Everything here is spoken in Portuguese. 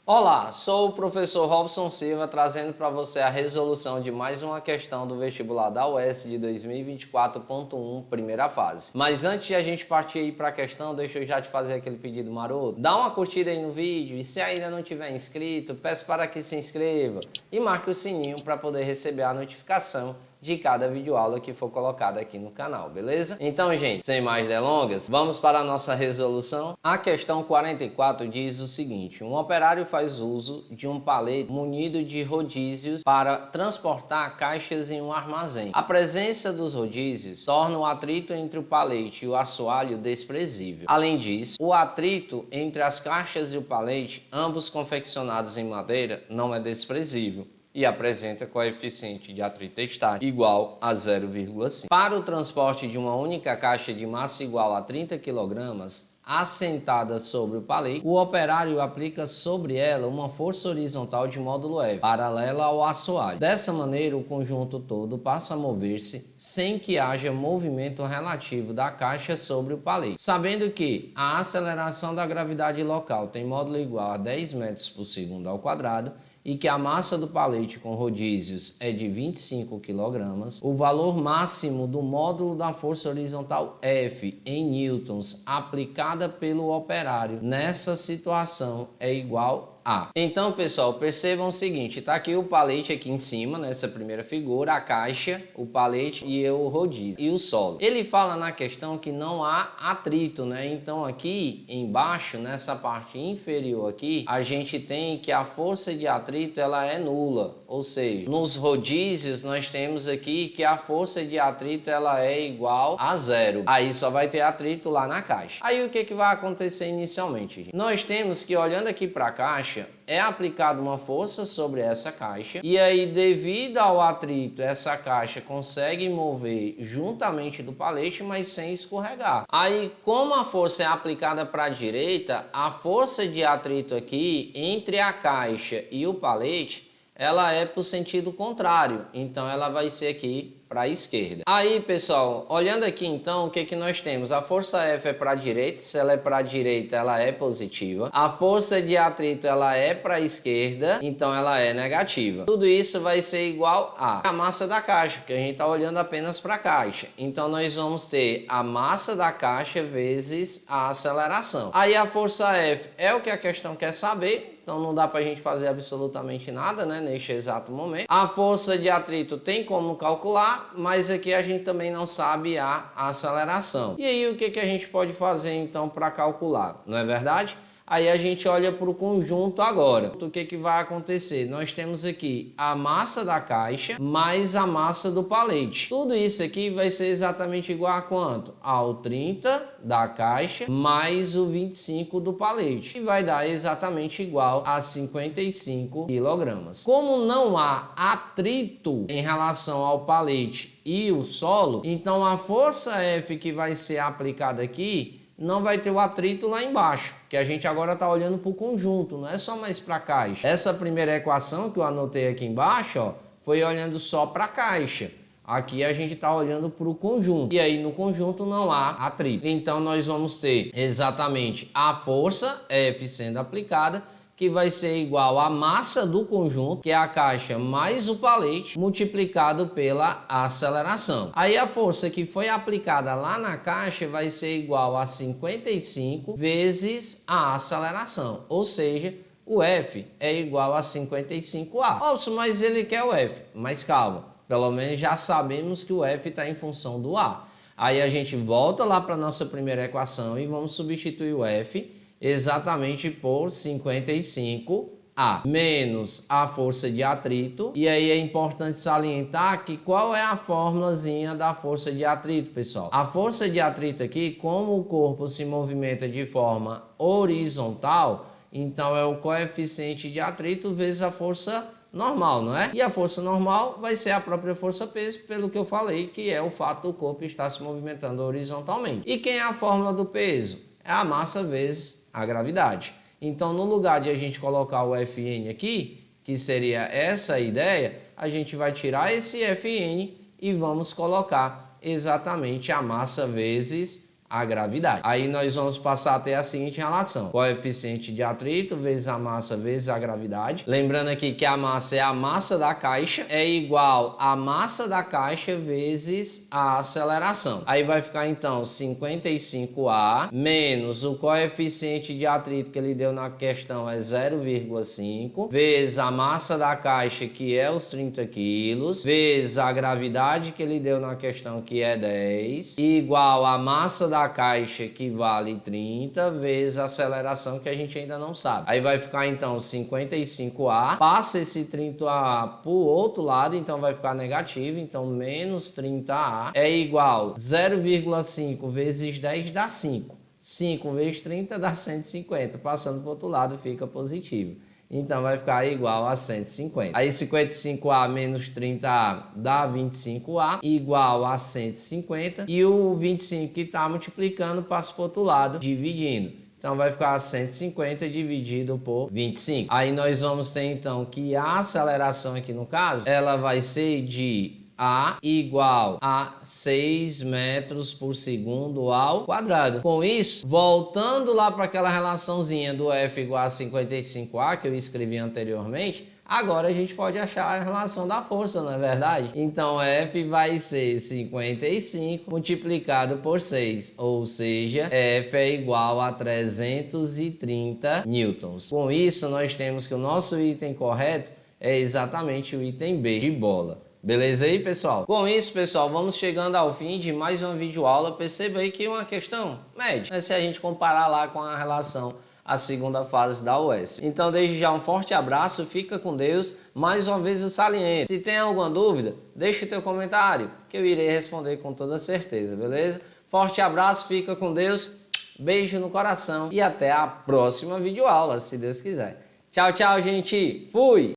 Olá, sou o professor Robson Silva trazendo para você a resolução de mais uma questão do vestibular da UES de 2024.1, primeira fase. Mas antes de a gente partir aí para a questão, deixa eu já te fazer aquele pedido maroto. Dá uma curtida aí no vídeo e se ainda não tiver inscrito, peço para que se inscreva e marque o sininho para poder receber a notificação de cada videoaula que for colocada aqui no canal, beleza? Então, gente, sem mais delongas, vamos para a nossa resolução. A questão 44 diz o seguinte: um operário faz uso de um palete munido de rodízios para transportar caixas em um armazém. A presença dos rodízios torna o atrito entre o palete e o assoalho desprezível. Além disso, o atrito entre as caixas e o palete, ambos confeccionados em madeira, não é desprezível e apresenta coeficiente de atrito estático igual a 0,5. Para o transporte de uma única caixa de massa igual a 30 kg, assentada sobre o palete, o operário aplica sobre ela uma força horizontal de módulo F, paralela ao assoalho. Dessa maneira, o conjunto todo passa a mover-se sem que haja movimento relativo da caixa sobre o palete. Sabendo que a aceleração da gravidade local tem módulo igual a 10 metros por segundo ao quadrado, e que a massa do palete com rodízios é de 25 kg, o valor máximo do módulo da força horizontal F em newtons aplicada pelo operário nessa situação é igual a. Então, pessoal, percebam o seguinte, tá aqui o palete aqui em cima, nessa primeira figura, a caixa, o palete e o rodízio e o solo. Ele fala na questão que não há atrito, né? Então aqui embaixo, nessa parte inferior aqui, a gente tem que a força de atrito ela é nula, ou seja, nos rodízios nós temos aqui que a força de atrito ela é igual a zero. Aí só vai ter atrito lá na caixa. Aí o que que vai acontecer inicialmente, gente? Nós temos que, olhando aqui para a caixa, é aplicada uma força sobre essa caixa e aí, devido ao atrito, essa caixa consegue mover juntamente do palete, mas sem escorregar. Aí, como a força é aplicada para a direita, a força de atrito aqui entre a caixa e o palete, ela é para o sentido contrário, então ela vai ser aqui para a esquerda. Aí, pessoal, olhando aqui então, o que que nós temos? A força F é para a direita, se ela é para a direita, ela é positiva. A força de atrito, ela é para a esquerda, então ela é negativa. Tudo isso vai ser igual a massa da caixa, porque a gente está olhando apenas para a caixa. Então, nós vamos ter a massa da caixa vezes a aceleração. Aí, a força F é o que a questão quer saber, então não dá para a gente fazer absolutamente nada, né, neste exato momento. A força de atrito tem como calcular, mas aqui a gente também não sabe a aceleração. E aí o que que a gente pode fazer então para calcular, não é verdade? Aí a gente olha para o conjunto agora. O que que vai acontecer? Nós temos aqui a massa da caixa mais a massa do palete. Tudo isso aqui vai ser exatamente igual a quanto? Ao 30 da caixa mais o 25 do palete. E vai dar exatamente igual a 55 kg. Como não há atrito em relação ao palete e o solo, então a força F que vai ser aplicada aqui não vai ter o atrito lá embaixo, que a gente agora está olhando para o conjunto, não é só mais para a caixa. Essa primeira equação que eu anotei aqui embaixo, ó, foi olhando só para a caixa. Aqui a gente está olhando para o conjunto, e aí no conjunto não há atrito. Então nós vamos ter exatamente a força F sendo aplicada, que vai ser igual à massa do conjunto, que é a caixa mais o palete, multiplicado pela aceleração. Aí a força que foi aplicada lá na caixa vai ser igual a 55 vezes a aceleração, ou seja, o F é igual a 55A. Nossa, mas ele quer o F, mas calma, pelo menos já sabemos que o F está em função do A. Aí a gente volta lá para a nossa primeira equação e vamos substituir o F exatamente por 55A menos a força de atrito. E aí é importante salientar que qual é a formulazinha da força de atrito, pessoal? A força de atrito aqui, como o corpo se movimenta de forma horizontal, então é o coeficiente de atrito vezes a força normal, não é? E a força normal vai ser a própria força peso, pelo que eu falei, que é o fato do corpo estar se movimentando horizontalmente. E quem é a fórmula do peso? É a massa vezes a gravidade. Então, no lugar de a gente colocar o Fn aqui, que seria essa ideia, a gente vai tirar esse Fn e vamos colocar exatamente a massa vezes a gravidade. Aí nós vamos passar a ter a seguinte relação: coeficiente de atrito vezes a massa vezes a gravidade. Lembrando aqui que a massa é a massa da caixa, é igual a massa da caixa vezes a aceleração. Aí vai ficar então 55A menos o coeficiente de atrito que ele deu na questão é 0,5 vezes a massa da caixa, que é os 30 quilos, vezes a gravidade que ele deu na questão, que é 10, igual a massa da caixa, que vale 30, vezes a aceleração, que a gente ainda não sabe. Aí vai ficar então 55A, passa esse 30A para o outro lado, então vai ficar negativo, então menos 30A é igual 0,5 vezes 10 dá 5. 5 vezes 30 dá 150, passando para o outro lado fica positivo. Então vai ficar igual a 150. Aí 55A menos 30A dá 25A, igual a 150. E o 25 que está multiplicando passa para o outro lado, dividindo. Então vai ficar 150 dividido por 25. Aí nós vamos ter então que a aceleração aqui no caso, ela vai ser de A igual a 6 metros por segundo ao quadrado. Com isso, voltando lá para aquela relaçãozinha do F igual a 55A que eu escrevi anteriormente, agora a gente pode achar a relação da força, não é verdade? Então F vai ser 55 multiplicado por 6, ou seja, F é igual a 330 newtons. Com isso, nós temos que o nosso item correto é exatamente o item B, de bola. Beleza aí, pessoal? Com isso, pessoal, vamos chegando ao fim de mais uma videoaula. Perceba aí que é uma questão média, né? Se a gente comparar lá com a relação à segunda fase da UES. Então, desde já um forte abraço, fica com Deus. Mais uma vez eu saliento. Se tem alguma dúvida, deixa o teu comentário, que eu irei responder com toda certeza, beleza? Forte abraço, fica com Deus, beijo no coração e até a próxima videoaula, se Deus quiser. Tchau, tchau, gente. Fui!